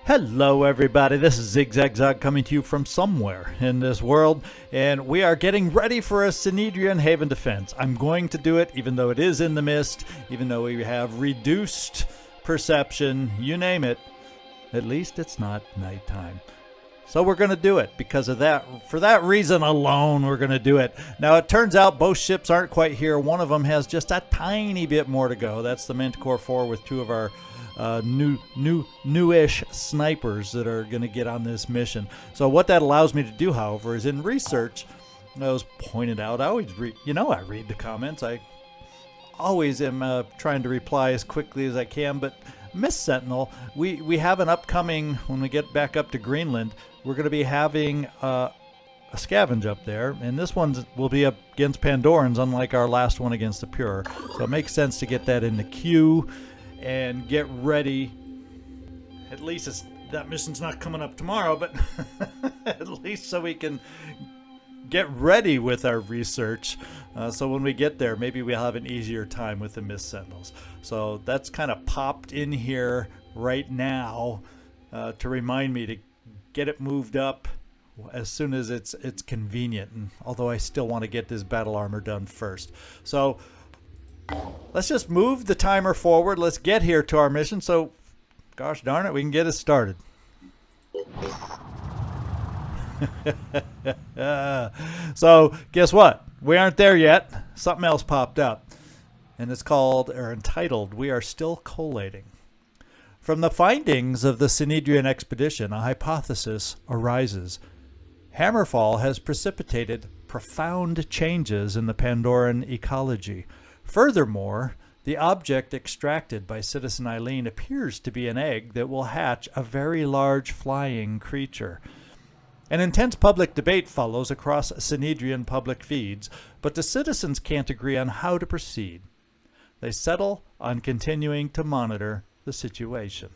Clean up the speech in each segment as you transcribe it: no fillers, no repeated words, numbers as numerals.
Hello everybody, this is Zigzag coming to you from somewhere in this world, and we are getting ready for a Synedrion Haven defense. I'm going to do it even though it is in the mist, even though we have reduced perception, you name it. At least it's not nighttime. So we're going to do it because of that. For that reason alone, we're going to do it. Now, it turns out both ships aren't quite here. One of them has just a tiny bit more to go. That's the Manticore 4 with two of our newish snipers that are going to get on this mission. So what that allows me to do, however, is in research, I was pointed out, I always read, I read the comments. I always am trying to reply as quickly as I can, but Miss Sentinel, we have an upcoming, when we get back up to Greenland, we're going to be having a scavenge up there, and this one will be up against Pandorans, unlike our last one against the Pure. So it makes sense to get that in the queue and get ready. At least that mission's not coming up tomorrow, but at least so we can get ready with our research. So when we get there, maybe we'll have an easier time with the Mist Sentinels. So that's kind of popped in here right now to remind me to get it moved up as soon as it's convenient. And although I still want to get this battle armor done first. So let's just move the timer forward. Let's get here to our mission. So, gosh darn it, we can get it started. So, guess what? We aren't there yet. Something else popped up. And it's called, or entitled, We Are Still Collating. From the findings of the Synedrion expedition, a hypothesis arises. Hammerfall has precipitated profound changes in the Pandoran ecology. Furthermore, the object extracted by Citizen Eileen appears to be an egg that will hatch a very large flying creature. An intense public debate follows across Synedrion public feeds, but the citizens can't agree on how to proceed. They settle on continuing to monitor the situation.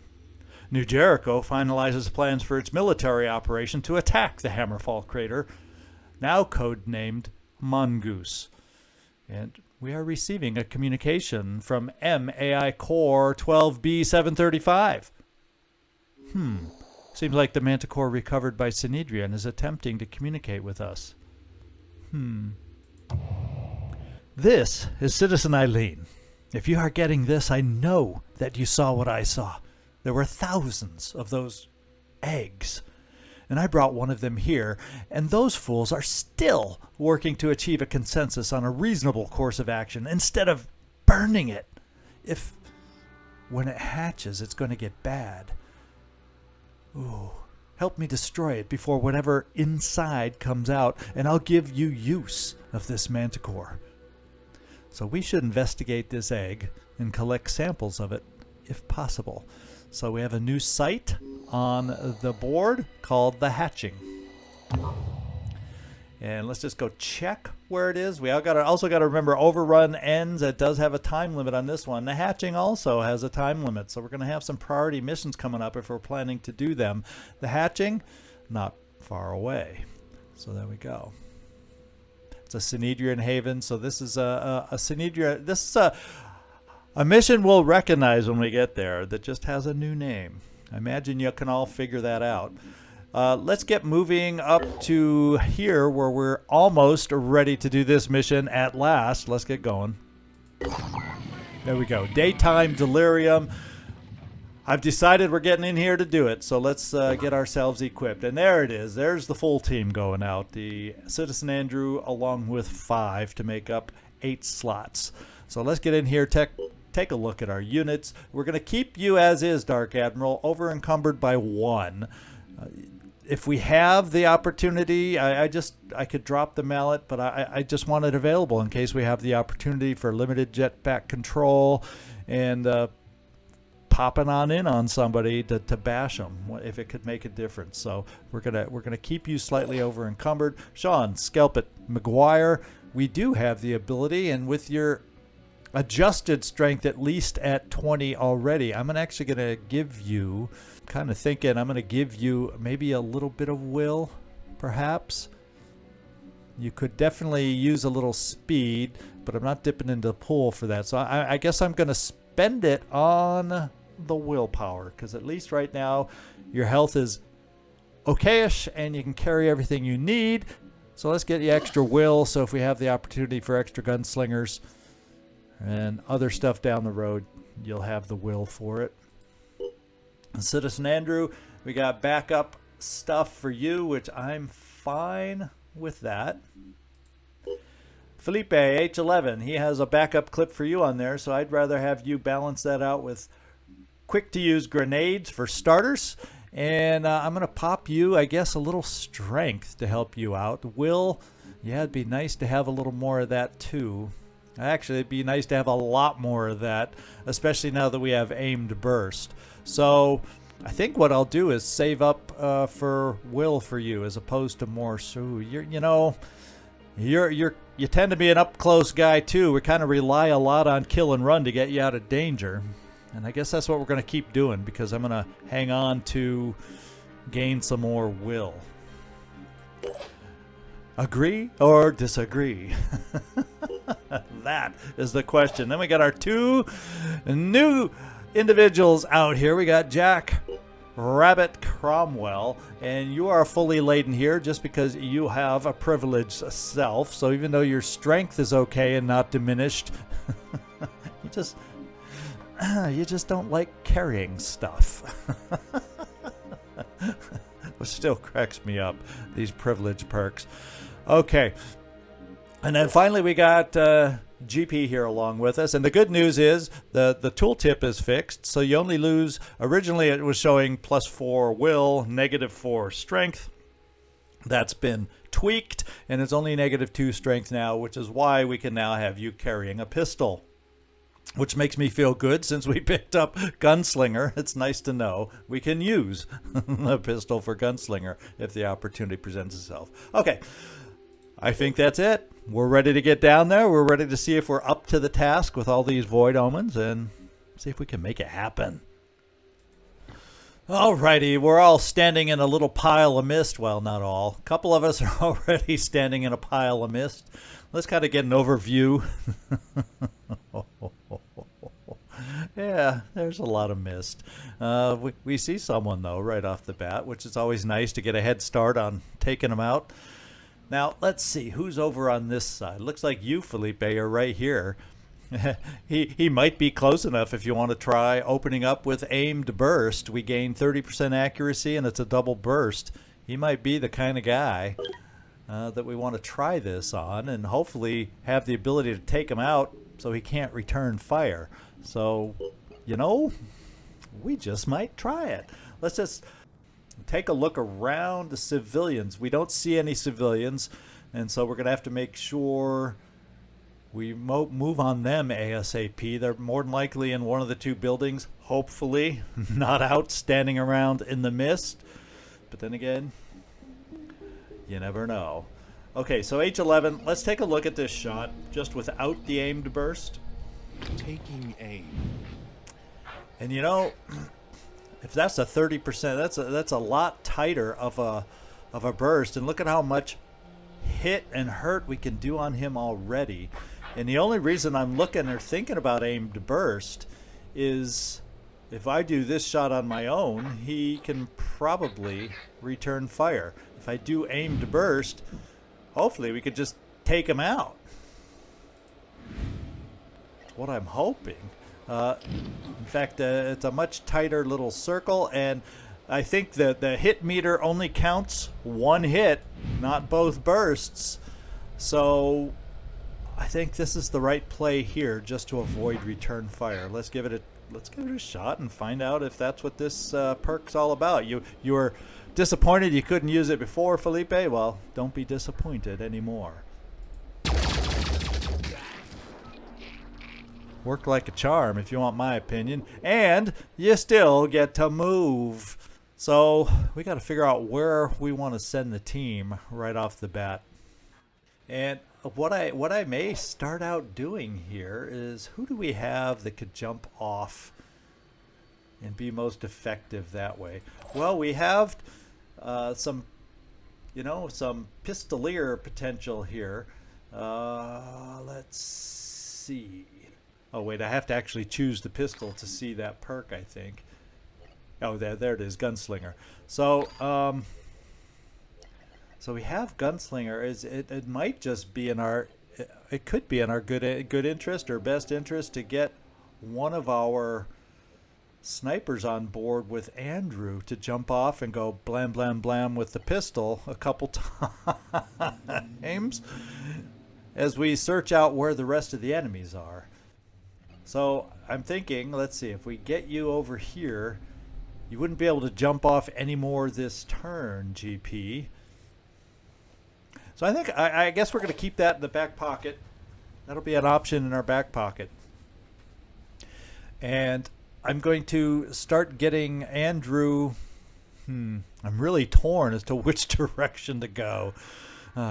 New Jericho finalizes plans for its military operation to attack the Hammerfall crater, now codenamed Mongoose. And we are receiving a communication from MAI Core 12B735. Seems like the Manticore recovered by Synedrion is attempting to communicate with us. This is Citizen Eileen. If you are getting this, I know that you saw what I saw. There were thousands of those eggs. And I brought one of them here, and those fools are still working to achieve a consensus on a reasonable course of action instead of burning it. If, when it hatches, it's going to get bad. Ooh, help me destroy it before whatever inside comes out, and I'll give you use of this Manticore. So we should investigate this egg and collect samples of it, if possible. So we have a new site on the board called The Hatching. And let's just go check where it is. We also got to remember overrun ends. It does have a time limit on this one. The Hatching also has a time limit. So we're going to have some priority missions coming up if we're planning to do them. The Hatching, not far away. So there we go. It's a Synedrion Haven. So this is a Synedrion. This is a mission we'll recognize when we get there that just has a new name. I imagine you can all figure that out. Let's get moving up to here where we're almost ready to do this mission at last. Let's get going. There we go. Daytime delirium. I've decided we're getting in here to do it, so let's get ourselves equipped. And there it is. There's the full team going out. The Citizen Andrew along with 5 to make up 8 slots. So let's get in here, take a look at our units. We're going to keep you as is, Dark Admiral, over encumbered by 1. If we have the opportunity, I could drop the mallet, but I just want it available in case we have the opportunity for limited jetpack control and popping on in on somebody to bash them if it could make a difference. So we're gonna keep you slightly over encumbered. Sean, scalp it. McGuire, we do have the ability, and with your adjusted strength at least at 20 already, I'm actually going to give you, kind of thinking, I'm going to give you maybe a little bit of will, perhaps. You could definitely use a little speed, but I'm not dipping into the pool for that. So I guess I'm going to spend it on the willpower, because at least right now your health is okayish and you can carry everything you need. So let's get you extra will, so if we have the opportunity for extra gunslingers and other stuff down the road, you'll have the will for it. Citizen Andrew, we got backup stuff for you, which I'm fine with that. Felipe, H11, he has a backup clip for you on there, so I'd rather have you balance that out with quick to use grenades for starters. And I'm going to pop you, I guess, a little strength to help you out. Will, yeah, it'd be nice to have a little more of that too. Actually, it'd be nice to have a lot more of that, especially now that we have aimed burst. So I think what I'll do is save up for will for you as opposed to more. So you tend to be an up close guy too. We kind of rely a lot on kill and run to get you out of danger. And I guess that's what we're going to keep doing, because I'm going to hang on to gain some more will. Agree or disagree? That is the question. Then we got our two new individuals out here. We got Jack Rabbit Cromwell, and you are fully laden here just because you have a privileged self. So even though your strength is okay and not diminished, you just don't like carrying stuff. Which still cracks me up, these privilege perks. Okay. And then finally we got GP here along with us. And the good news is the tooltip is fixed. So you only lose, originally it was showing +4 will, -4 strength. That's been tweaked, and it's only -2 strength now, which is why we can now have you carrying a pistol. Which makes me feel good, since we picked up Gunslinger. It's nice to know we can use a pistol for Gunslinger if the opportunity presents itself. Okay, I think that's it. We're ready to get down there. We're ready to see if we're up to the task with all these Void Omens and see if we can make it happen. Alrighty, we're all standing in a little pile of mist. Well, not all. A couple of us are already standing in a pile of mist. Let's kind of get an overview. Yeah, there's a lot of mist. We see someone, though, right off the bat, which is always nice to get a head start on taking them out. Now, let's see. Who's over on this side? Looks like you, Felipe, are right here. He might be close enough if you want to try opening up with aimed burst. We gain 30% accuracy, and it's a double burst. He might be the kind of guy that we want to try this on and hopefully have the ability to take him out so he can't return fire. So, we just might try it. Let's just take a look around the civilians. We don't see any civilians, and so we're going to have to make sure we move on them ASAP. They're more than likely in one of the two buildings, hopefully not out standing around in the mist. But then again, you never know. Okay, so H11, let's take a look at this shot just without the aimed burst. Taking aim. And if that's a 30%, that's a lot tighter of a burst. And look at how much hit and hurt we can do on him already. And the only reason I'm looking or thinking about aimed burst is if I do this shot on my own, he can probably return fire. If I do aimed burst, hopefully we could just take him out. That's what I'm hoping. In fact, it's a much tighter little circle, and I think that the hit meter only counts one hit, not both bursts. So I think this is the right play here, just to avoid return fire. Let's give it a shot and find out if that's what this perk's all about. You were disappointed you couldn't use it before, Felipe? Well, don't be disappointed anymore. Work like a charm, if you want my opinion. And you still get to move. So we got to figure out where we want to send the team right off the bat. And what I may start out doing here is, who do we have that could jump off and be most effective that way? Well, we have some pistolier potential here. Let's see. Oh wait, I have to actually choose the pistol to see that perk, I think. Oh, there it is, Gunslinger. So, so we have Gunslinger. It might just be in our, it could be in our good interest or best interest to get one of our snipers on board with Andrew to jump off and go blam blam blam with the pistol a couple times as we search out where the rest of the enemies are. So I'm thinking, let's see, if we get you over here, you wouldn't be able to jump off anymore this turn, GP. So I think, I guess we're going to keep that in the back pocket. That'll be an option in our back pocket. And I'm going to start getting Andrew. I'm really torn as to which direction to go.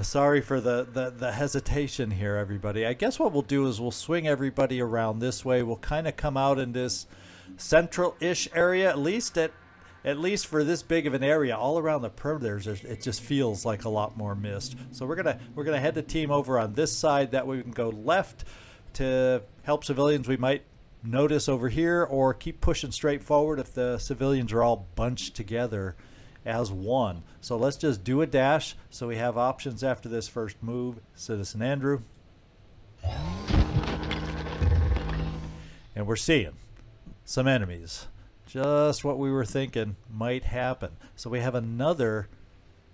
Sorry for the hesitation here, everybody. I guess what we'll do is we'll swing everybody around this way. We'll kind of come out in this central-ish area, at least for this big of an area. All around the perimeters, it just feels like a lot more mist. So we're gonna head the team over on this side. That way we can go left to help civilians we might notice over here, or keep pushing straight forward if the civilians are all bunched together as one. So let's just do a dash so we have options after this first move. Citizen Andrew. And we're seeing some enemies. Just what we were thinking might happen. So we have another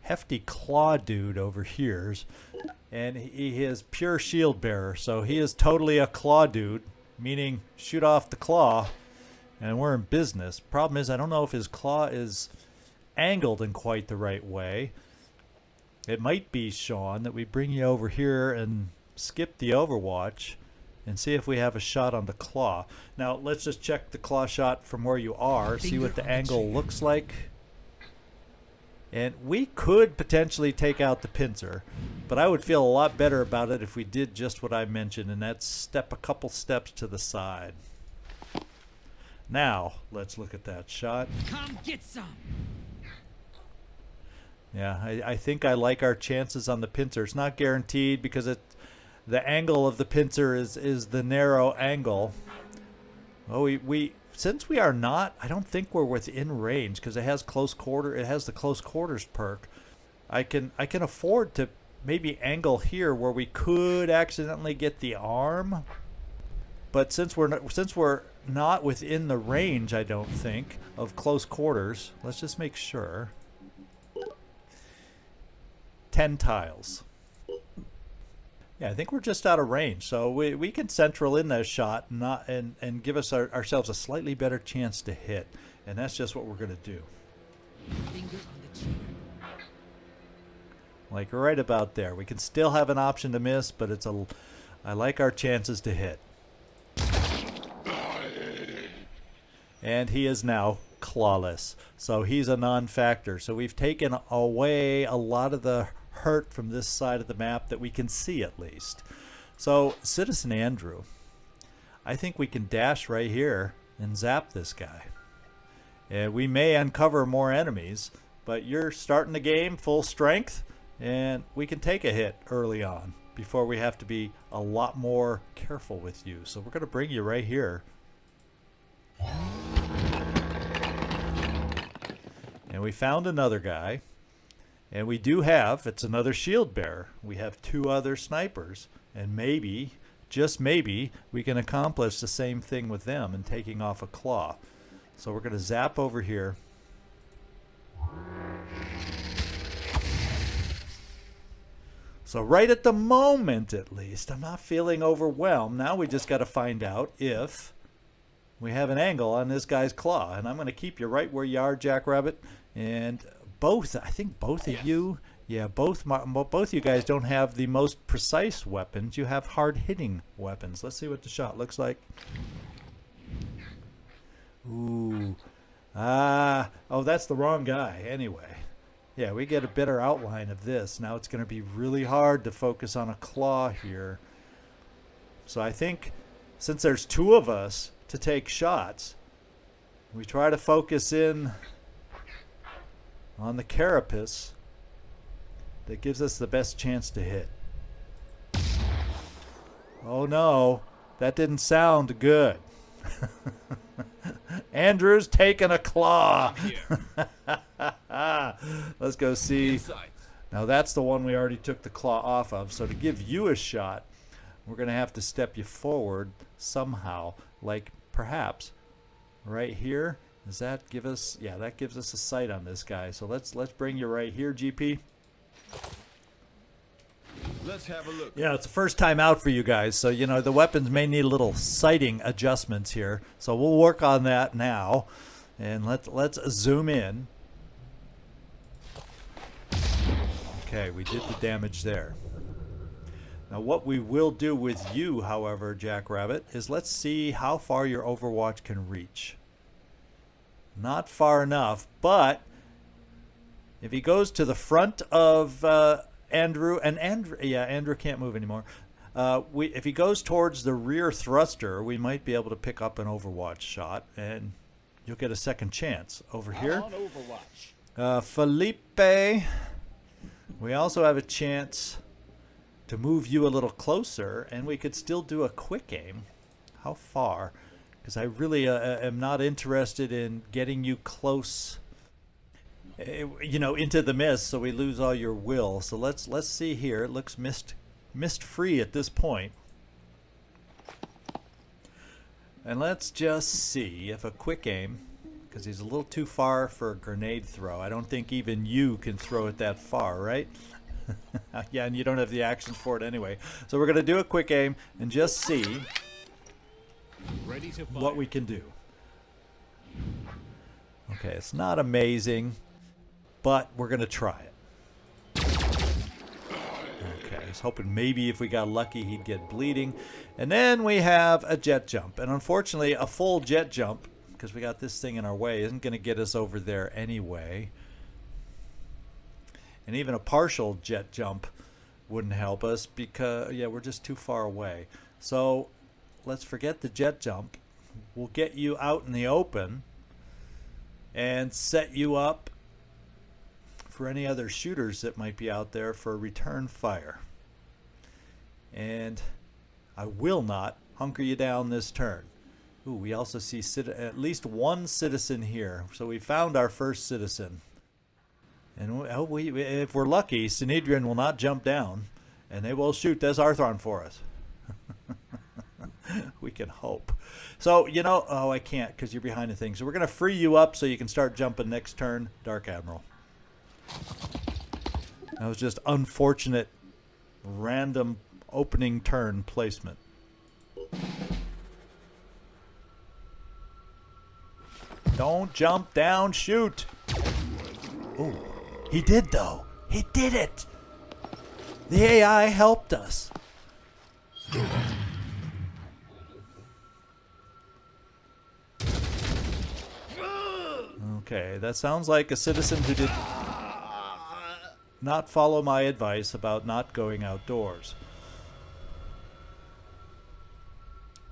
hefty claw dude over here, and he is pure shield bearer, so he is totally a claw dude, meaning shoot off the claw and we're in business. Problem is, I don't know if his claw is angled in quite the right way. It might be, Sean, that we bring you over here and skip the overwatch and see if we have a shot on the claw. Now let's just check the claw shot from where you are, see what the angle looks like. And we could potentially take out the pincer, but I would feel a lot better about it if we did just what I mentioned, and that's step a couple steps to the side. Now let's look at that shot. Come get some. Yeah, I think I like our chances on the pincer. It's not guaranteed because the angle of the pincer is the narrow angle. Oh, since we are not, I don't think we're within range because it has close quarter. It has the close quarters perk. I can afford to maybe angle here where we could accidentally get the arm. But since we're not within the range, I don't think, of close quarters. Let's just make sure. 10 tiles. Yeah, I think we're just out of range, so we can central in that shot and give us ourselves a slightly better chance to hit, and that's just what we're going to do. Finger on the trigger. Like right about there. We can still have an option to miss, but I like our chances to hit. And he is now clawless, so he's a non-factor. So we've taken away a lot of the hurt from this side of the map that we can see, at least. So Citizen Andrew, I think we can dash right here and zap this guy, and we may uncover more enemies, but you're starting the game full strength and we can take a hit early on before we have to be a lot more careful with you. So we're going to bring you right here, and we found another guy. And we do have, it's another shield bearer. We have 2 other snipers. And maybe, just maybe, we can accomplish the same thing with them and taking off a claw. So we're going to zap over here. So right at the moment, at least, I'm not feeling overwhelmed. Now we just got to find out if we have an angle on this guy's claw. And I'm going to keep you right where you are, Jackrabbit. And I think both of you, yeah, both you guys don't have the most precise weapons. You have hard-hitting weapons. Let's see what the shot looks like. Ooh. Oh, that's the wrong guy. Anyway, yeah, we get a better outline of this. Now it's going to be really hard to focus on a claw here. So I think since there's 2 of us to take shots, we try to focus in on the carapace that gives us the best chance to hit. Oh no, That didn't sound good. Andrew's taking a claw. Let's go see. Now that's the one we already took the claw off of. So to give you a shot, we're going to have to step you forward somehow. Like perhaps right here. Does that give us? Yeah, that gives us a sight on this guy. So let's bring you right here, GP. Let's have a look. Yeah, it's the first time out for you guys, so you know the weapons may need a little sighting adjustments here. So we'll work on that now, and let's zoom in. Okay, we did the damage there. Now what we will do with you, however, Jackrabbit, is let's see how far your Overwatch can reach. Not far enough, but if he goes to the front of Andrew, and Andrew can't move anymore. If he goes towards the rear thruster, we might be able to pick up an Overwatch shot, and you'll get a second chance. Over here, Felipe, we also have a chance to move you a little closer, and we could still do a quick aim. How far? Because I really am not interested in getting you close, you know, into the mist, so we lose all your will. So let's see here. It looks mist free at this point, and let's just see if a quick aim, because he's a little too far for a grenade throw. I don't think even you can throw it that far, right? Yeah, and you don't have the actions for it anyway. So we're gonna do a quick aim and just see what we can do. Okay, it's not amazing, but we're gonna try it. Okay, I was hoping maybe if we got lucky he'd get bleeding. And then we have a jet jump, and unfortunately a full jet jump, because we got this thing in our way, isn't going to get us over there anyway. And even a partial jet jump wouldn't help us, because yeah, we're just too far away. So let's forget the jet jump. We'll get you out in the open and set you up for any other shooters that might be out there for return fire. And I will not hunker you down this turn. Ooh, we also see at least one citizen here. So we found our first citizen. And if we're lucky, Synedrion will not jump down, and they will shoot this Arthron for us. We can hope. So, you know, oh, I can't because you're behind the thing. So we're going to free you up so you can start jumping next turn, Dark Admiral. That was just unfortunate, random opening turn placement. Don't jump down, shoot. Oh, he did though. He did it. The AI helped us. Okay, that sounds like a citizen who did not follow my advice about not going outdoors.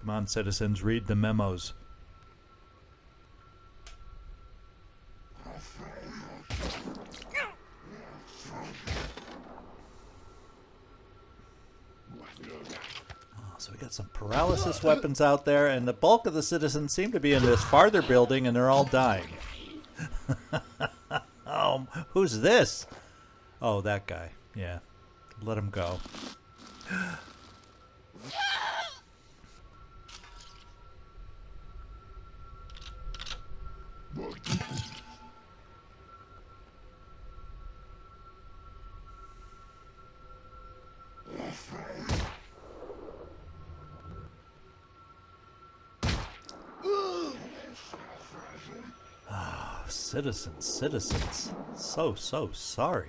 Come on, citizens, read the memos. So we got some paralysis weapons out there, and the bulk of the citizens seem to be in this farther building, and they're all dying. Who's this? Oh, that guy. Yeah. Let him go. Citizens. So sorry.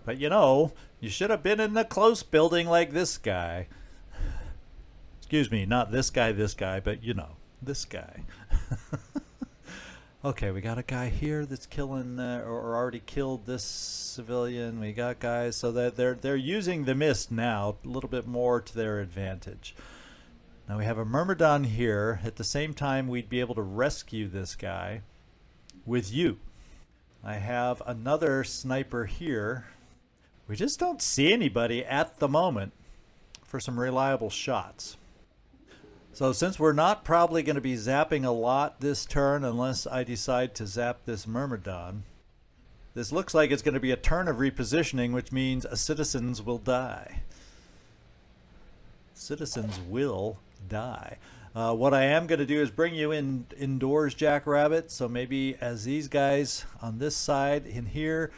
But you know, you should have been in the close building like this guy. Excuse me, not this guy, but you know, this guy. Okay, we got a guy here that's killing, or already killed this civilian. We got guys, so that they're using the mist now a little bit more to their advantage. Now we have a Myrmidon here. At the same time, we'd be able to rescue this guy with you. I have another sniper here. We just don't see anybody at the moment for some reliable shots. So since we're not probably going to be zapping a lot this turn unless I decide to zap this Myrmidon, this looks like it's going to be a turn of repositioning, which means citizens will die. Citizens will die. What I am going to do is bring you in indoors, Jackrabbit. So maybe as these guys on this side in here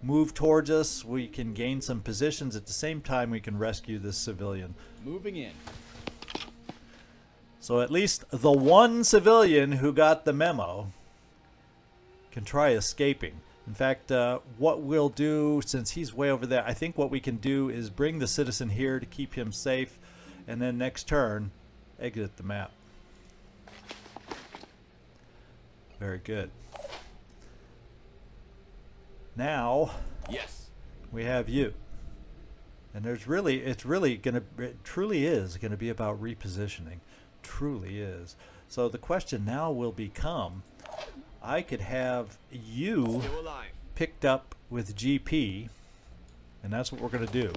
move towards us, we can gain some positions. At the same time, we can rescue this civilian. Moving in. So at least the one civilian who got the memo can try escaping. In fact, what we'll do, since he's way over there, I think what we can do is bring the citizen here to keep him safe, and then next turn, exit the map. Very good. Now, Yes. we have you. And there's really, it truly is going to be about repositioning. Truly is. So the question now will become, I could have you Still alive. picked up with GP, and that's what we're going to do,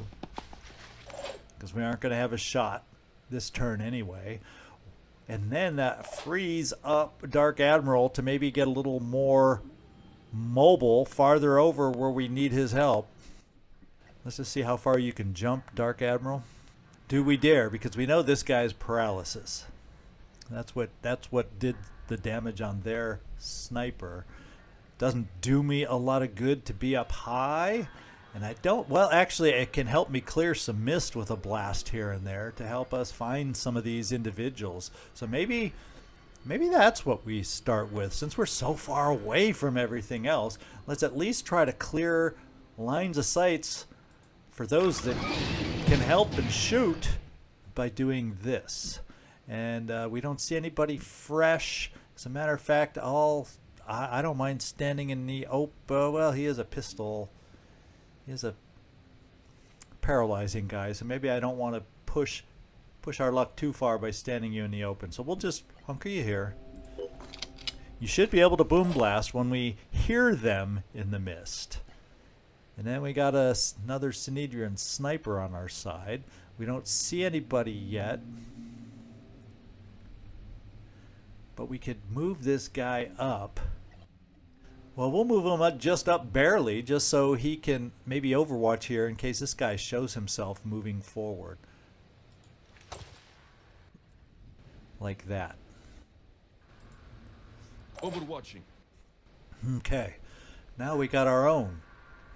because we aren't going to have a shot this turn anyway. And then that frees up Dark Admiral to maybe get a little more mobile farther over where we need his help. Let's just see how far you can jump, Dark Admiral. Do we dare? Because we know this guy's paralysis. That's what did the damage on their sniper. Doesn't do me a lot of good to be up high, and I don't, well, actually it can help me clear some mist with a blast here and there to help us find some of these individuals. So maybe that's what we start with. Since we're so far away from everything else, let's at least try to clear lines of sights for those that can help and shoot by doing this. And we don't see anybody fresh. As a matter of fact, I don't mind standing in the open. Well, he is a pistol. He is a paralyzing guy, so maybe I don't want to push our luck too far by standing you in the open. So we'll just hunker you here. You should be able to boom blast when we hear them in the mist. And then we got another Synedrion sniper on our side. We don't see anybody yet. But we could move this guy up. Well, we'll move him up just barely, just so he can maybe overwatch here in case this guy shows himself moving forward. Like that. Overwatching. Okay. Now we got our own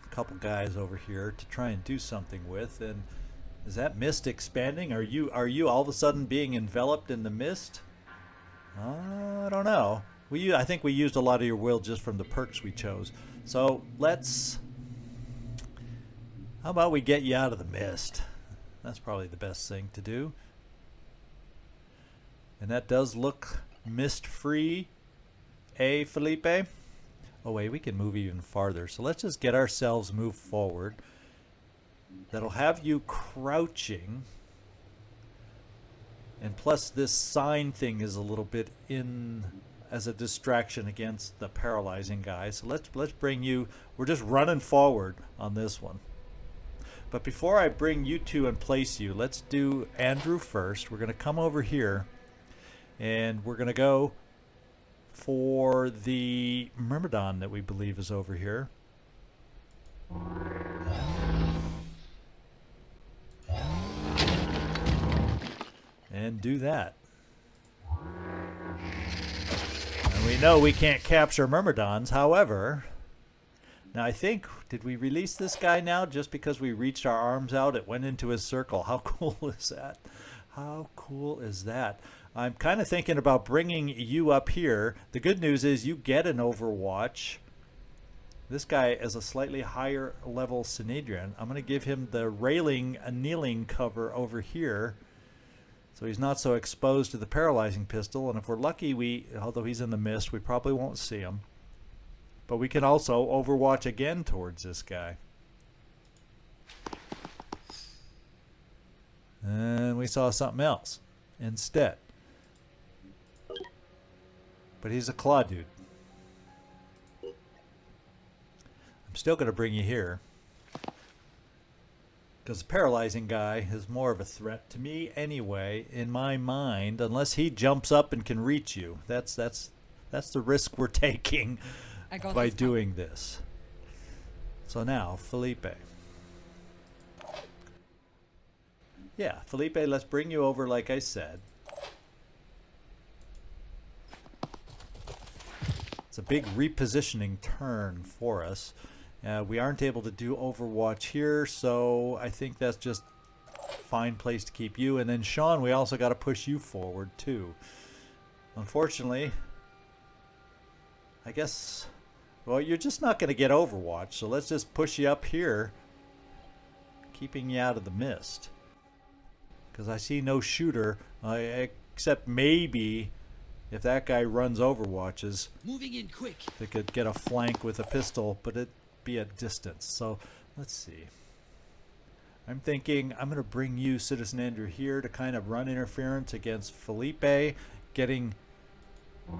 couple guys over here to try and do something with. And is that mist expanding? Are you all of a sudden being enveloped in the mist? I don't know. I think we used a lot of your will just from the perks we chose. So how about we get you out of the mist? That's probably the best thing to do. And that does look mist free, Felipe? Oh wait, we can move even farther. So let's just get ourselves moved forward. That'll have you crouching. And plus this sign thing is a little bit in as a distraction against the paralyzing guy. So let's bring you, we're just running forward on this one. But before I bring you two and place you, let's do Andrew first. We're going to come over here and we're going to go for the Myrmidon that we believe is over here. And do that. And we know we can't capture Myrmidons, however, now I think, did we release this guy now just because we reached our arms out? It went into his circle. How cool is that? How cool is that? I'm kind of thinking about bringing you up here. The good news is you get an Overwatch. This guy is a slightly higher level Synedrion. I'm going to give him the railing, kneeling cover over here, so he's not so exposed to the paralyzing pistol. And if we're lucky, although he's in the mist, we probably won't see him. But we can also overwatch again towards this guy. And we saw something else instead. But he's a claw dude. I'm still going to bring you here. Because the paralyzing guy is more of a threat to me anyway, in my mind, unless he jumps up and can reach you. That's the risk we're taking I got by this doing this. So now, Felipe. Yeah, Felipe, let's bring you over like I said. It's a big repositioning turn for us. We aren't able to do Overwatch here, so I think that's just a fine place to keep you. And then Sean, we also got to push you forward too. Unfortunately, I guess, well, you're just not going to get Overwatch, so let's just push you up here, keeping you out of the mist. Because I see no shooter, except maybe if that guy runs Overwatches, Moving in quick. they could get a flank with a pistol, but it'd be at distance. So let's see. I'm thinking I'm going to bring you, Citizen Andrew, here to kind of run interference against Felipe, getting, you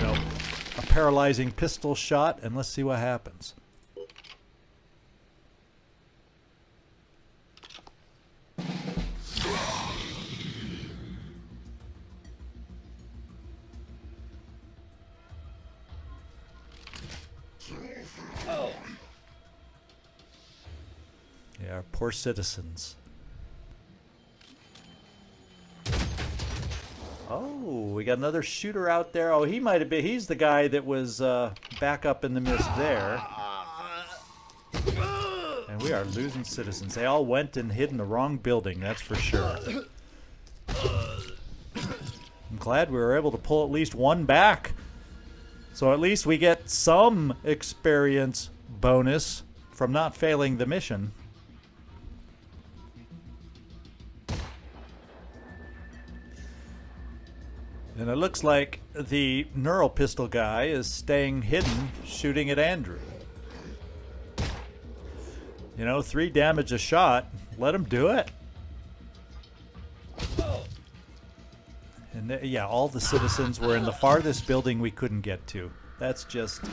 know, a paralyzing pistol shot, and let's see what happens. Yeah, poor citizens. Oh, we got another shooter out there. Oh, he might have been. He's the guy that was back up in the mist there. And we are losing citizens. They all went and hid in the wrong building, that's for sure. I'm glad we were able to pull at least one back. So at least we get some experience bonus from not failing the mission. And it looks like the neural pistol guy is staying hidden, shooting at Andrew. You know, 3 damage a shot. Let him do it. And yeah, all the citizens were in the farthest building we couldn't get to. That's just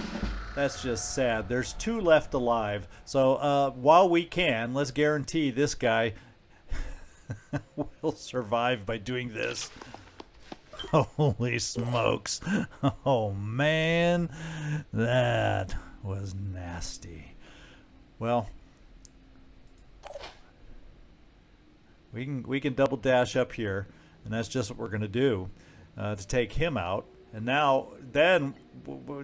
sad. There's 2 left alive. So while we can, let's guarantee this guy will survive by doing this. Holy smokes. Oh man, that was nasty. Well, we can double dash up here, and that's just what we're going to do to take him out. And now, then,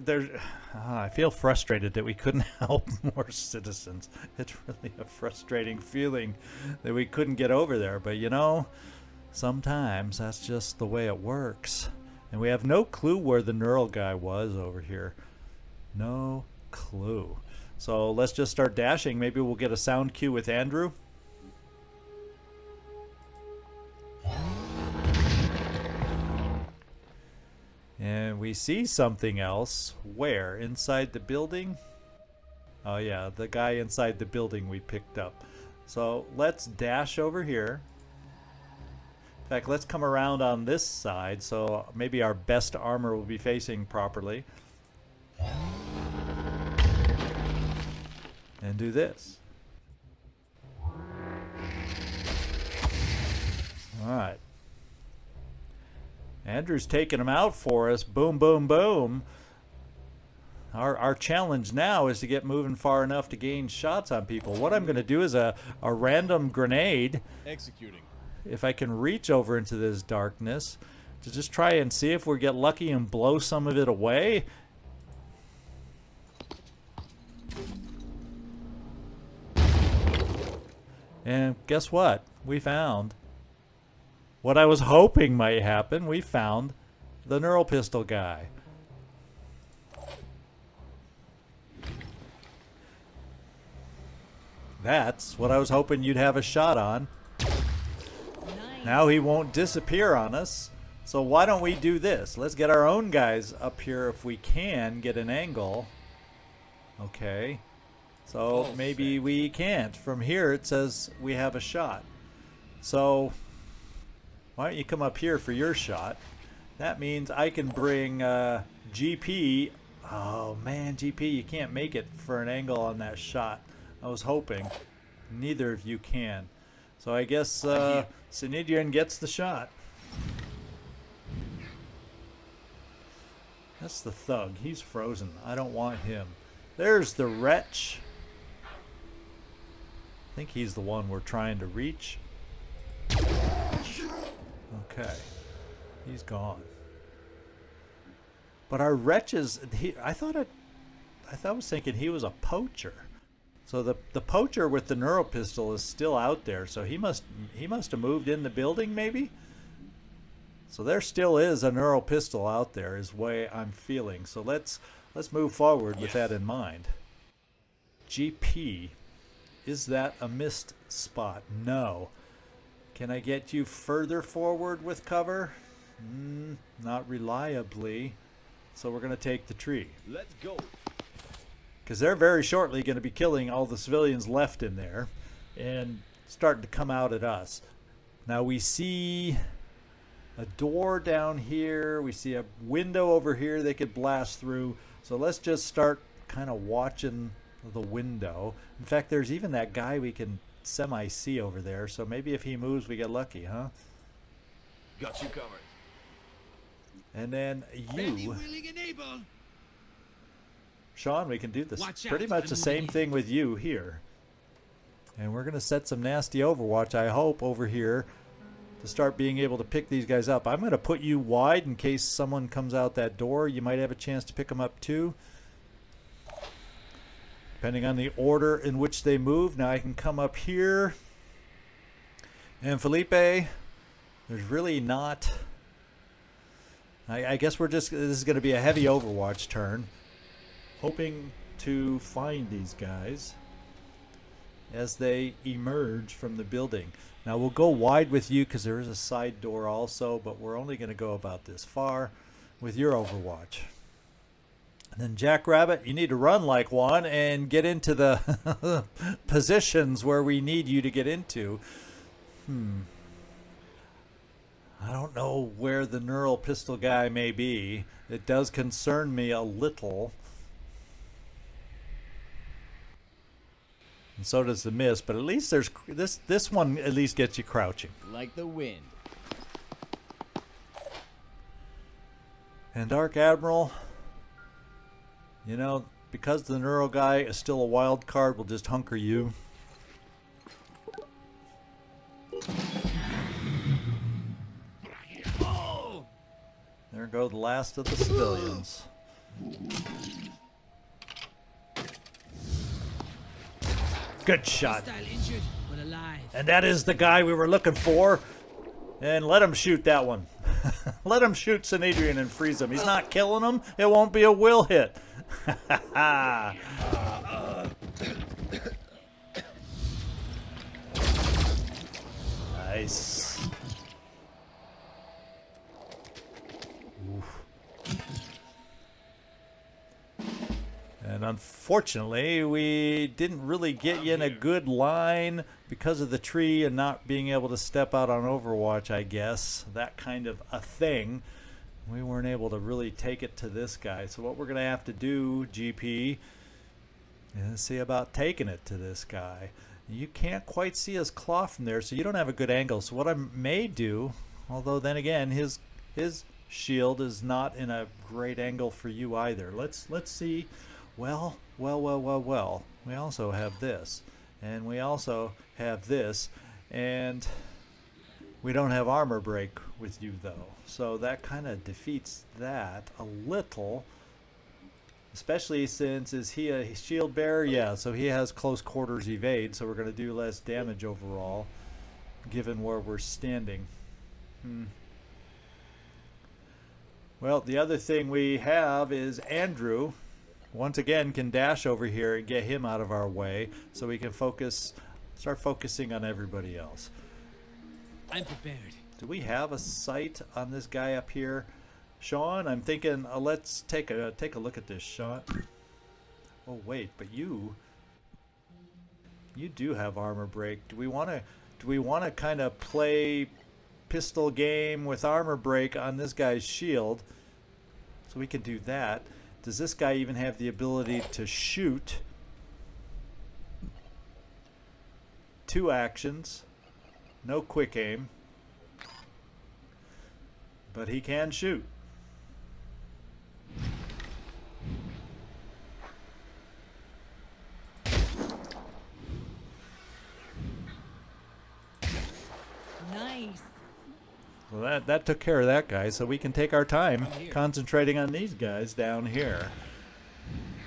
there's, I feel frustrated that we couldn't help more citizens. It's really a frustrating feeling that we couldn't get over there. But, you know, sometimes that's just the way it works. And we have no clue where the neural guy was over here. No clue. So let's just start dashing. Maybe we'll get a sound cue with Andrew. And we see something else. Where? Inside the building? Oh yeah, the guy inside the building we picked up. So let's dash over here. In fact, let's come around on this side so maybe our best armor will be facing properly. And do this. Alright. Andrew's taking him out for us. Boom, boom, boom. Our challenge now is to get moving far enough to gain shots on people. What I'm going to do is a random grenade. Executing. If I can reach over into this darkness to just try and see if we get lucky and blow some of it away. And guess what? We found what I was hoping might happen. We found the neural pistol guy. That's what I was hoping you'd have a shot on. Nice. Now he won't disappear on us. So why don't we do this? Let's get our own guys up here if we can get an angle. Okay. So maybe we can't. From here it says we have a shot. So why don't you come up here for your shot? That means I can bring GP. Oh man, GP, you can't make it for an angle on that shot. I was hoping. Neither of you can. So I guess Synedrion gets the shot. That's the thug. He's frozen. I don't want him. There's the wretch. I think he's the one we're trying to reach. Okay. He's gone. But our wretch is... I was thinking he was a poacher. So the poacher with the neural pistol is still out there. So he must have moved in the building, maybe? So there still is a neural pistol out there, is the way I'm feeling. So let's move forward with that in mind. GP, is that a missed spot? No. Can I get you further forward with cover? Not reliably. So we're going to take the tree. Let's go. Because they're very shortly going to be killing all the civilians left in there and starting to come out at us. Now we see a door down here. We see a window over here they could blast through. So let's just start kind of watching the window. In fact, there's even that guy we can semi-see over there. So maybe if he moves, we get lucky, huh? Got you covered. And then Ready, you... willing, and able. Sean, we can do this Watch pretty out, much I'm the same moving. thing with you here. And we're going to set some nasty overwatch, I hope, over here to start being able to pick these guys up. I'm going to put you wide in case someone comes out that door. You might have a chance to pick them up too, depending on the order in which they move. Now I can come up here. And Felipe, there's really not... I guess this is going to be a heavy overwatch turn. Hoping to find these guys as they emerge from the building. Now we'll go wide with you because there is a side door also, but we're only going to go about this far with your overwatch. And then Jackrabbit, you need to run like one and get into the positions where we need you to get into. I don't know where the neural pistol guy may be. It does concern me a little. And so does the mist, but at least there's this one at least gets you crouching. Like the wind. And Dark Admiral, you know, because the neural guy is still a wild card, we'll just hunker you. Oh! There go the last of the civilians. Good shot. Hostile injured, but alive. And that is the guy we were looking for. And let him shoot that one. Let him shoot Synedrion and freeze him. He's not killing him. It won't be a will hit. Nice. Oof. And unfortunately, we didn't really get you in a good line because of the tree and not being able to step out on Overwatch, I guess. That kind of a thing. We weren't able to really take it to this guy. So what we're going to have to do, GP, is see about taking it to this guy. You can't quite see his claw from there, so you don't have a good angle. So what I may do, although then again, his shield is not in a great angle for you either. Let's see. Well. We also have this. And we also have this. And we don't have armor break with you, though. So that kind of defeats that a little. Especially since, is he a shield bearer? Yeah, so he has close quarters evade. So we're going to do less damage overall, given where we're standing. Well, the other thing we have is Andrew. Once again, can dash over here and get him out of our way so we can start focusing on everybody else. I'm prepared. Do we have a sight on this guy up here? Sean, I'm thinking let's take a look at this, Sean. Oh wait, but you do have armor break. Do we want to kind of play pistol game with armor break on this guy's shield? So we can do that. Does this guy even have the ability to shoot? 2 actions. No quick aim. But he can shoot. Nice. So that took care of that guy, so we can take our time concentrating on these guys down here.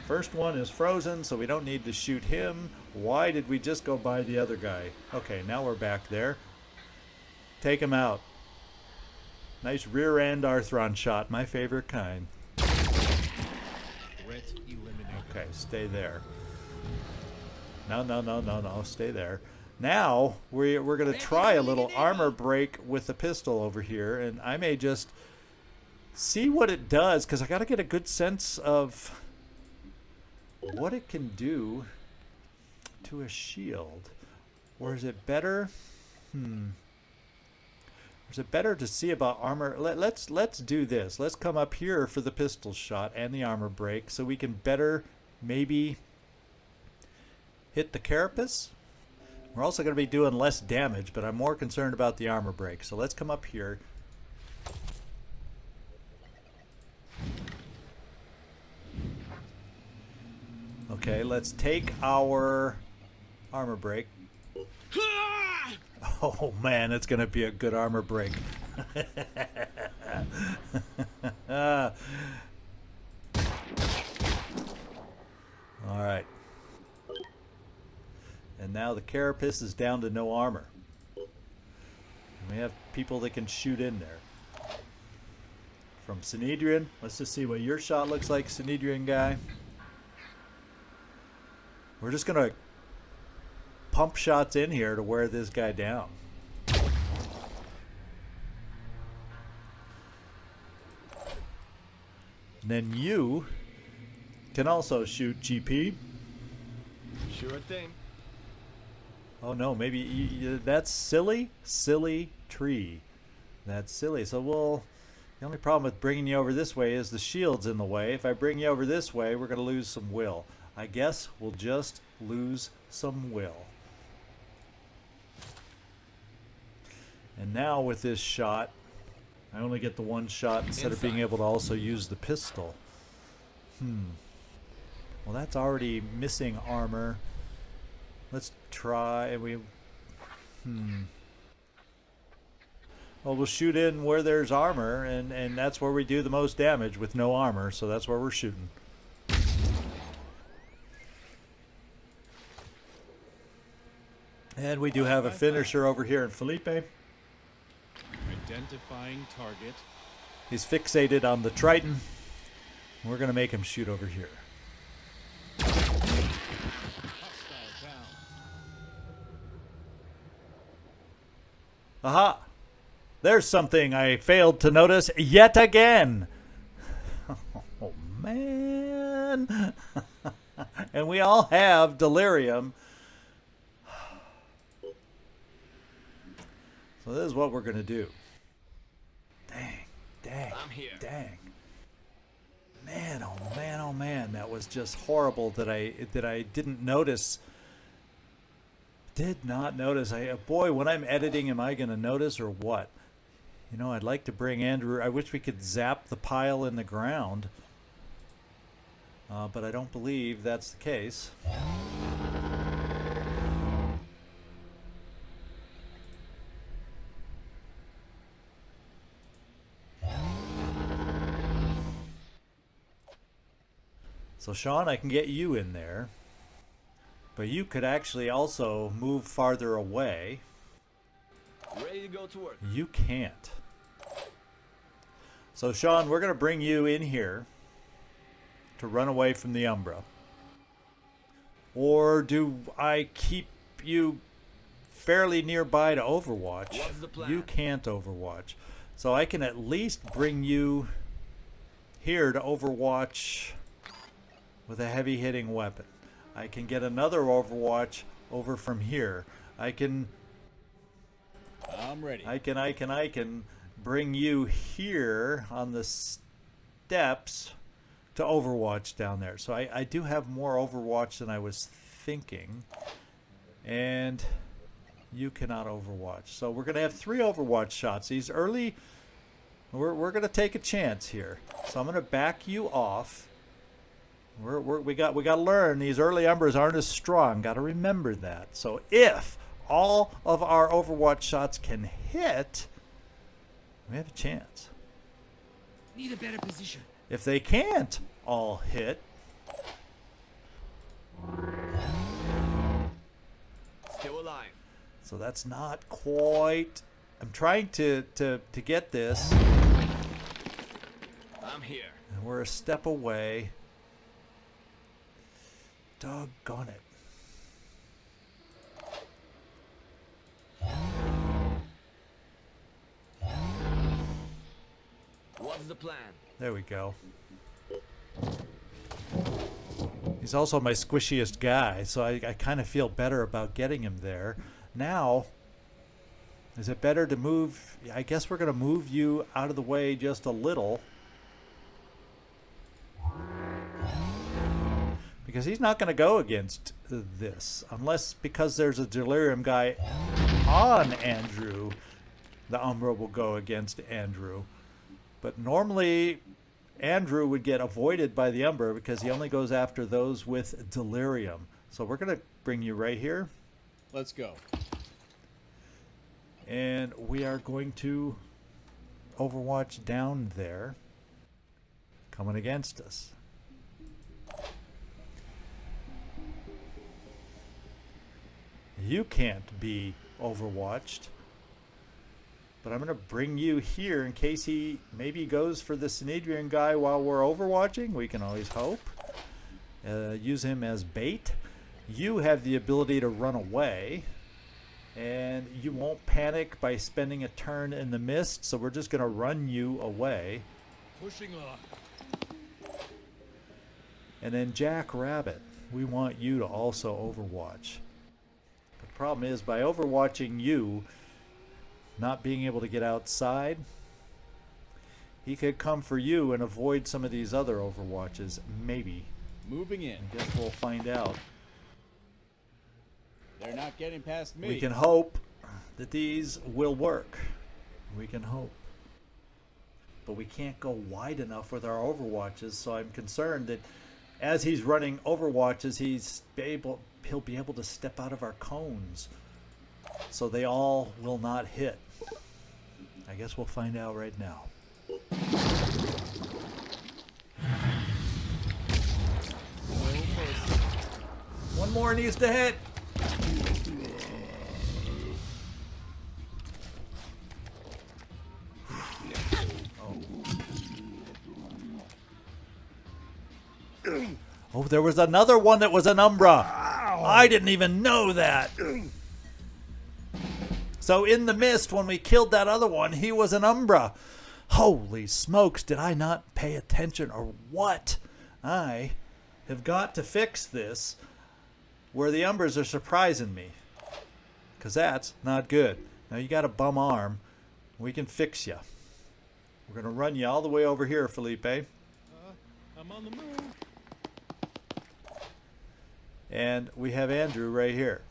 First one is frozen, so we don't need to shoot him. Why did we just go by the other guy? Okay, now we're back there. Take him out. Nice rear end Arthron shot, my favorite kind. Threat eliminated. Okay, stay there. No, stay there. Now, we're going to try a little armor break with the pistol over here, and I may just see what it does, because I got to get a good sense of what it can do to a shield. Or is it better? Is it better to see about armor? Let's do this. Let's come up here for the pistol shot and the armor break, so we can better maybe hit the carapace. We're also going to be doing less damage, but I'm more concerned about the armor break. So let's come up here. Okay, let's take our armor break. Oh man, it's going to be a good armor break. All right. And now the carapace is down to no armor. And we have people that can shoot in there. From Synedrion, let's just see what your shot looks like, Synedrion guy. We're just going to pump shots in here to wear this guy down. And then you can also shoot GP. Sure thing. Oh no, maybe that's silly tree. That's silly. So the only problem with bringing you over this way is the shield's in the way. If I bring you over this way, we're going to lose some will. I guess we'll just lose some will. And now with this shot, I only get the one shot instead of being able to also use the pistol. Well, that's already missing armor. Let's try. Well, we'll shoot in where there's armor, and that's where we do the most damage with no armor, so that's where we're shooting. And we do have a finisher over here in Felipe. Identifying target. He's fixated on the Triton. We're going to make him shoot over here. Hostile down. Aha! There's something I failed to notice yet again. Oh, man. And we all have delirium. So this is what we're going to do. Dang. I'm here. Dang. Man, oh man, that was just horrible that I didn't notice. Did not notice. Boy, when I'm editing, am I going to notice or what? You know, I'd like to bring Andrew. I wish we could zap the pile in the ground. But I don't believe that's the case. So Sean, I can get you in there, but you could actually also move farther away. Ready to go to work. You can't. So Sean, we're going to bring you in here to run away from the Umbra. Or do I keep you fairly nearby to overwatch? What's the plan? You can't overwatch. So I can at least bring you here to overwatch with a heavy hitting weapon. I can get another overwatch over from here. I can I'm ready. I can bring you here on the steps to overwatch down there. So I do have more overwatch than I was thinking. And you cannot overwatch. So we're going to have 3 overwatch shots. These early, we're going to take a chance here. So I'm going to back you off. We got to learn these early Umbras aren't as strong. Got to remember that. So if all of our overwatch shots can hit, we have a chance. Need a better position. If they can't all hit, Still alive. so that's not quite. I'm trying to get this. I'm here. And we're a step away. Doggone it. What's the plan? There we go. He's also my squishiest guy, so I kind of feel better about getting him there. Now, is it better to move? I guess we're going to move you out of the way just a little. Because he's not going to go against this. Unless, because there's a delirium guy on Andrew, the Umbra will go against Andrew. But normally, Andrew would get avoided by the Umbra because he only goes after those with delirium. So we're going to bring you right here. Let's go. And we are going to overwatch down there. Coming against us. You can't be overwatched. But I'm going to bring you here in case he maybe goes for the Synedrion guy while we're overwatching. We can always hope. Use him as bait. You have the ability to run away. And you won't panic by spending a turn in the mist. So we're just going to run you away. Pushing on. And then Jack Rabbit. We want you to also overwatch. But the problem is by overwatching you, not being able to get outside, he could come for you and avoid some of these other overwatches, maybe. Moving in. I guess we'll find out. They're not getting past me. We can hope that these will work. We can hope. But we can't go wide enough with our overwatches, so I'm concerned that as he's running overwatches, he'll be able to step out of our cones. So they all will not hit. I guess we'll find out right now. One more needs to hit. Oh, there was another one that was an Umbra. I didn't even know that. So in the mist, when we killed that other one, he was an Umbra. Holy smokes, did I not pay attention or what? I have got to fix this where the Umbras are surprising me. Because that's not good. Now you got a bum arm. We can fix you. We're going to run you all the way over here, Felipe. I'm on the move. And we have Andrew right here.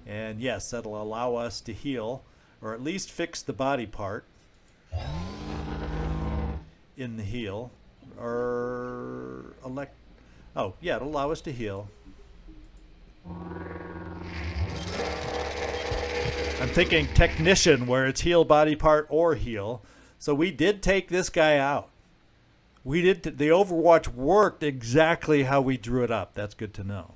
And yes, that'll allow us to heal, or at least fix the body part in the heal. Or oh, yeah, it'll allow us to heal. I'm thinking technician, where it's heal body part or heal. So we did take this guy out. We did. The Overwatch worked exactly how we drew it up. That's good to know.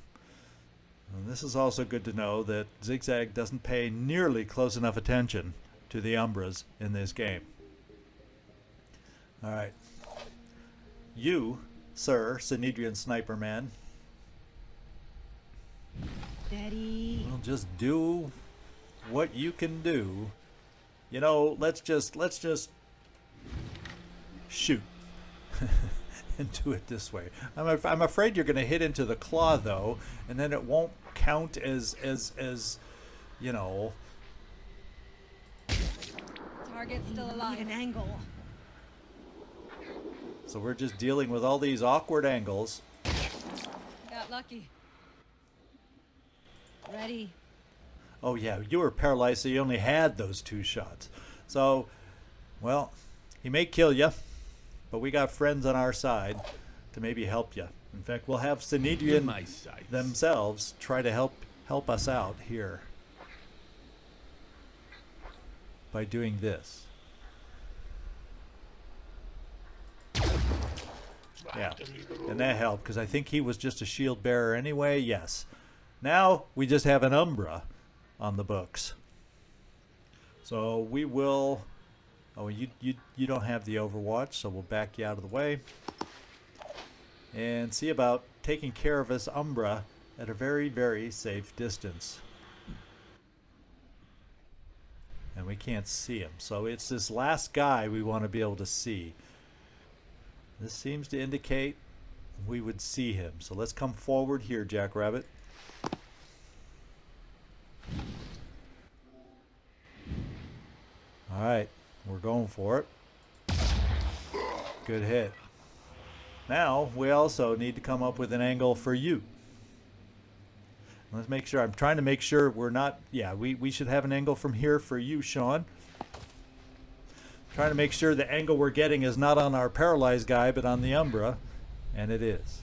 And this is also good to know that Zigzag doesn't pay nearly close enough attention to the Umbras in this game. All right. You, sir, Synedrion Sniper Man, Steady. will just do what you can do. You know, let's just shoot. And do it this way. I'm afraid you're going to hit into the claw though, and then it won't count as you know. Target's still alive. An angle. So we're just dealing with all these awkward angles. Got lucky. Ready. Oh yeah, you were paralyzed, so you only had those 2 shots. So, well, he may kill you, but we got friends on our side to maybe help you. In fact, we'll have Synedrion My sights. themselves try to help us out here by doing this. Yeah, and that helped because I think he was just a shield bearer anyway. Yes. Now we just have an Umbra on the books. So we will. Oh, you don't have the Overwatch, so we'll back you out of the way and see about taking care of this Umbra at a very, very safe distance. And we can't see him, so it's this last guy we want to be able to see. This seems to indicate we would see him. So let's come forward here, Jackrabbit. All right, we're going for it. Good hit. Now we also need to come up with an angle for you. Let's make sure. I'm trying to make sure we're not. Yeah, we should have an angle from here for you, Sean. Trying to make sure the angle we're getting is not on our paralyzed guy, but on the Umbra, and it is.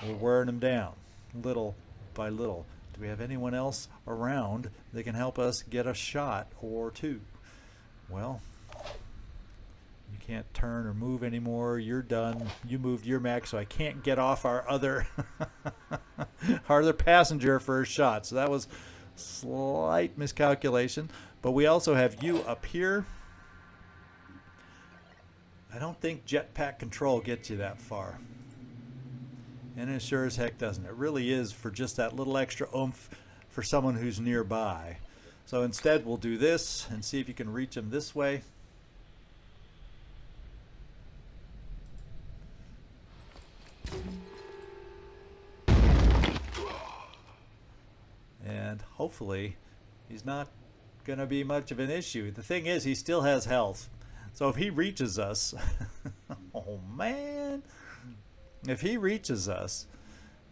We're wearing him down, little by little. Do we have anyone else around that can help us get a shot or 2? Well, you can't turn or move anymore. You're done. You moved your max, so I can't get off our other our other passenger for a shot. So that was slight miscalculation. But we also have you up here. I don't think jetpack control gets you that far. And it sure as heck doesn't. It really is for just that little extra oomph for someone who's nearby. So instead we'll do this and see if you can reach him this way. And hopefully he's not going to be much of an issue. The thing is, he still has health. So if he reaches us, oh man, if he reaches us,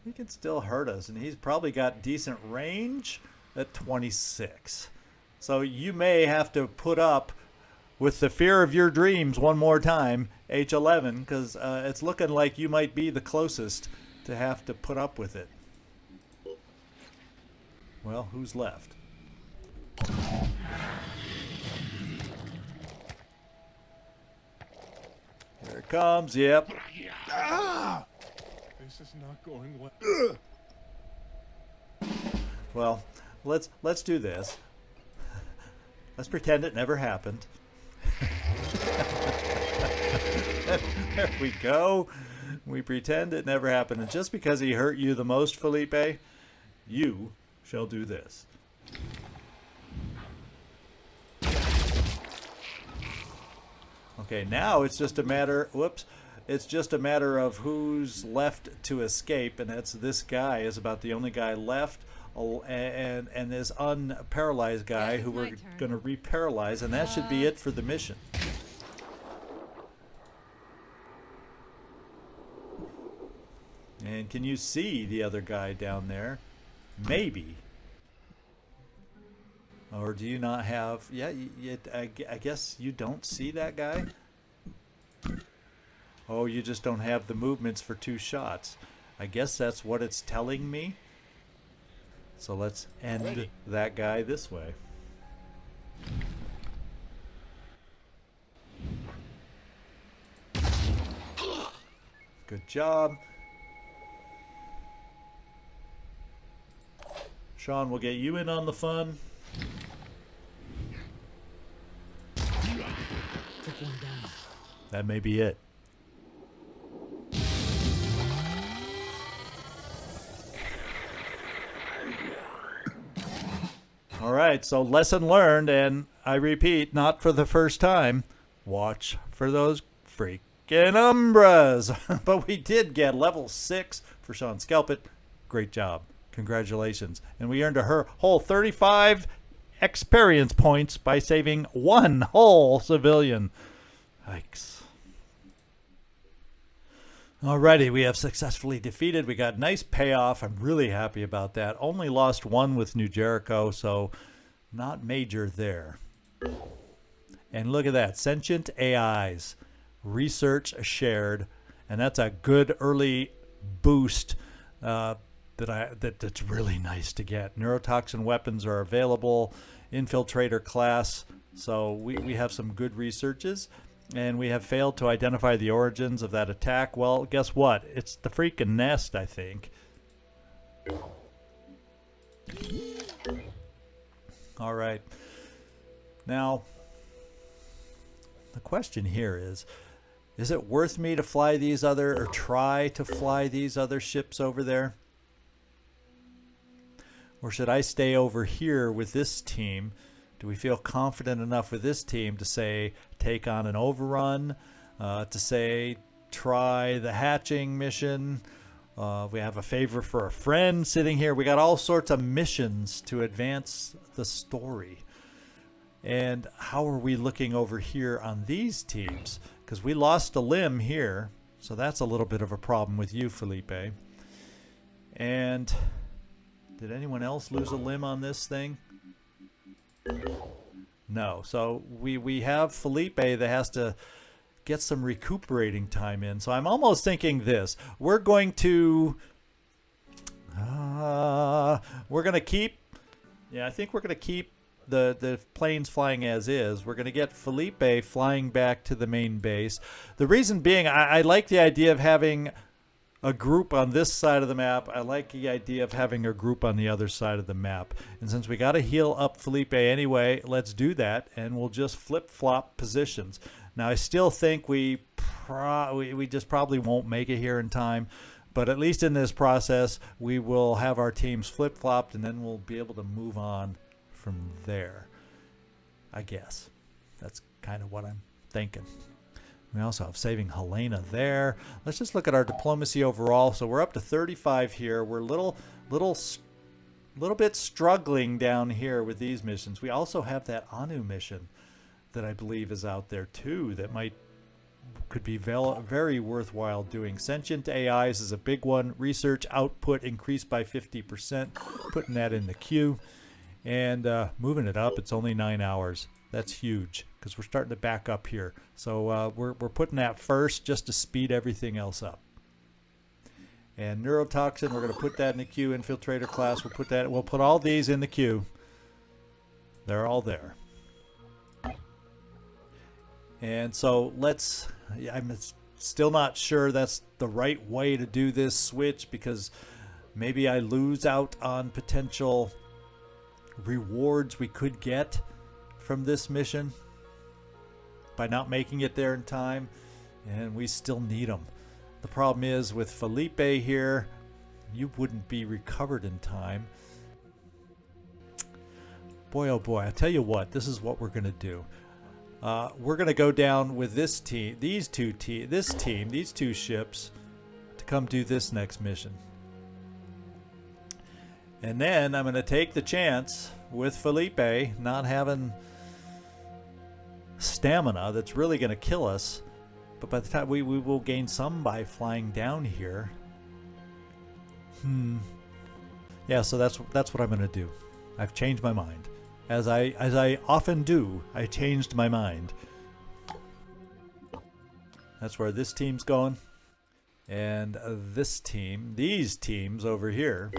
he can still hurt us. And he's probably got decent range at 26. So you may have to put up with the fear of your dreams one more time, H11, because it's looking like you might be the closest to have to put up with it. Well, who's left? Here it comes. Yep. Ah! This is not going well. Well, let's do this. Let's pretend it never happened. There we go. We pretend it never happened. And just because he hurt you the most, Felipe, you shall do this. Okay, now it's just a matter, it's just a matter of who's left to escape, and that's this guy is about the only guy left, and this unparalyzed guy who we're going to reparalyze, and that should be it for the mission. And can you see the other guy down there? Maybe. Or do you not have... Yeah, I guess you don't see that guy? Oh, you just don't have the movements for 2 shots. I guess that's what it's telling me. So let's end that guy this way. Good job. Sean, we'll get you in on the fun. That may be it. All right, so lesson learned, and I repeat, not for the first time, watch for those freaking Umbras. But we did get level 6 for Sean Skelpit. Great job. Congratulations. And we earned a whole 35 experience points by saving 1 whole civilian. Yikes. Alrighty, we have successfully defeated. We got nice payoff. I'm really happy about that. Only lost one with New Jericho, so not major there. And look at that, sentient AIs, research shared, and that's a good early boost that's really nice to get. Neurotoxin weapons are available, infiltrator class, so we have some good researches. And we have failed to identify the origins of that attack. Well, guess what? It's the freaking nest, I think. All right. Now, the question here is it worth me to fly these other, or try to fly these other ships over there? Or should I stay over here with this team? Do we feel confident enough with this team to say take on an overrun, to say try the hatching mission? We have a favor for a friend sitting here. We got all sorts of missions to advance the story. And how are we looking over here on these teams? Because we lost a limb here, so that's a little bit of a problem with you, Felipe. And did anyone else lose a limb on this thing? No. So we have Felipe that has to get some recuperating time in. So I'm almost thinking this. We're going to keep, I think we're going to keep the planes flying as is. We're going to get Felipe flying back to the main base. The reason being, I like the idea of having a group on this side of the map. I like the idea of having a group on the other side of the map. And since we got to heal up Felipe anyway, let's do that, and we'll just flip-flop positions. Now, I still think we just probably won't make it here in time, but at least in this process, we will have our teams flip-flopped, and then we'll be able to move on from there, I guess. That's kind of what I'm thinking. We also have saving Helena there. Let's just look at our diplomacy overall. So we're up to 35 here. We're little bit struggling down here with these missions. We also have that Anu mission that I believe is out there too that could be very worthwhile doing. Sentient AIs is a big one. Research output increased by 50%. Putting that in the queue. And moving it up, it's only 9 hours. That's huge because we're starting to back up here. So we're putting that first just to speed everything else up. And neurotoxin, we're going to put that in the queue. Infiltrator class, we'll put all these in the queue. They're all there. And so I'm still not sure that's the right way to do this switch, because maybe I lose out on potential rewards we could get from this mission by not making it there in time, and we still need them. The problem is with Felipe here, you wouldn't be recovered in time. Boy, oh boy, I tell you what, this is what we're going to do. We're going to go down with this team, these two ships, to come do this next mission. And then I'm going to take the chance with Felipe not having stamina that's really going to kill us. But by the time we will gain some by flying down here. Yeah, so that's what I'm going to do. I've changed my mind. As I often do, I changed my mind. That's where this team's going. And this team, these teams over here,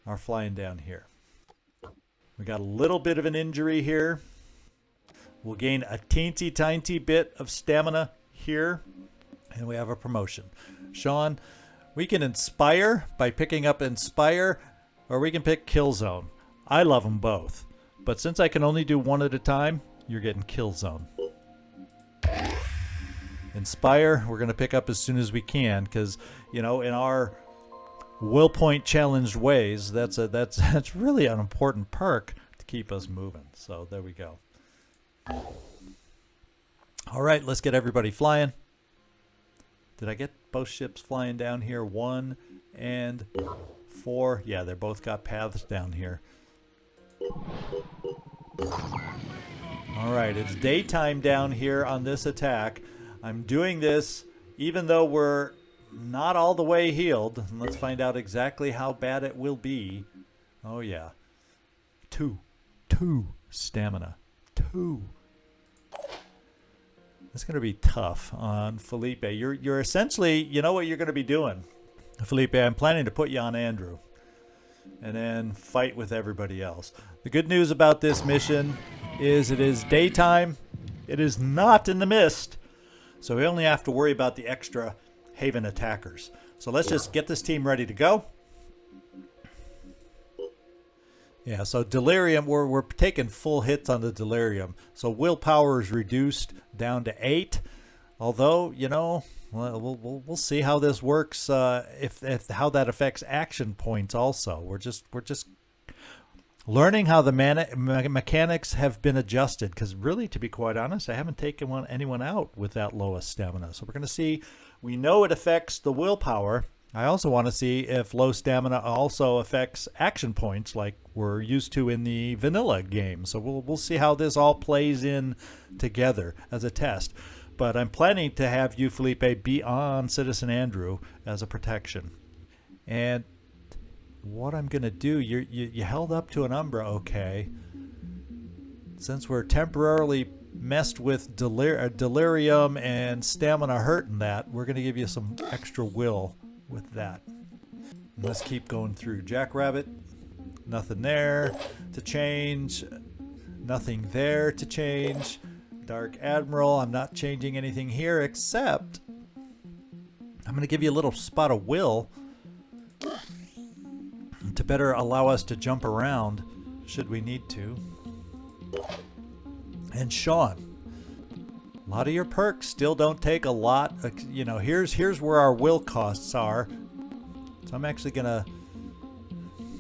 are flying down here. We got a little bit of an injury here. We'll gain a teensy tiny bit of stamina here, and we have a promotion. Sean, we can inspire by picking up Inspire, or we can pick Kill Zone. I love them both, but since I can only do one at a time, you're getting Kill Zone. Inspire, we're going to pick up as soon as we can, because, you know, in our will point challenged ways, that's really an important perk to keep us moving. So there we go. All right, let's get everybody flying. Did I get both ships flying down here? 1 and 4. Yeah, they both got paths down here. All right, it's daytime down here on this attack. I'm doing this even though we're not all the way healed. Let's find out exactly how bad it will be. Oh yeah. 2 stamina. 2. It's going to be tough on Felipe. You're essentially, you know what you're going to be doing. Felipe, I'm planning to put you on Andrew and then fight with everybody else. The good news about this mission is it is daytime. It is not in the mist. So we only have to worry about the extra Haven attackers. So let's just get this team ready to go. Yeah, so Delirium, we're taking full hits on the Delirium. So willpower is reduced down to 8. Although, you know, we'll see how this works. If how that affects action points. Also, we're just learning how the mechanics have been adjusted. Because really, to be quite honest, I haven't taken anyone out with that lowest stamina. So we're going to see. We know it affects the willpower. I also want to see if low stamina also affects action points like we're used to in the vanilla game. So we'll see how this all plays in together as a test. But I'm planning to have you, Felipe, be on Citizen Andrew as a protection. And what I'm going to do, you held up to an Umbra, okay. Since we're temporarily messed with delirium and stamina hurting that, we're going to give you some extra will with that. Let's keep going through. Jackrabbit, nothing there to change, nothing there to change. Dark Admiral, I'm not changing anything here except I'm going to give you a little spot of will to better allow us to jump around should we need to. And Sean, a lot of your perks still don't take a lot. You know, here's where our will costs are. So I'm actually gonna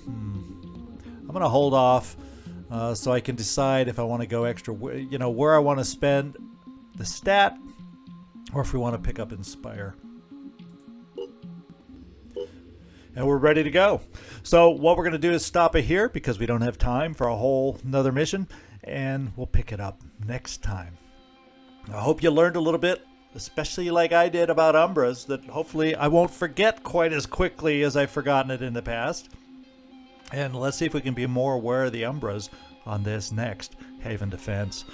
I'm gonna hold off so I can decide if I want to go extra. You know, where I want to spend the stat, or if we want to pick up Inspire. And we're ready to go. So what we're gonna do is stop it here because we don't have time for a whole another mission, and we'll pick it up next time. I hope you learned a little bit, especially like I did about Umbras, that hopefully I won't forget quite as quickly as I've forgotten it in the past. And let's see if we can be more aware of the Umbras on this next Haven Defense.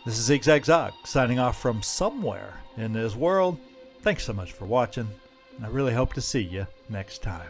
This is Zigzag Zog, signing off from somewhere in this world. Thanks so much for watching, and I really hope to see you next time.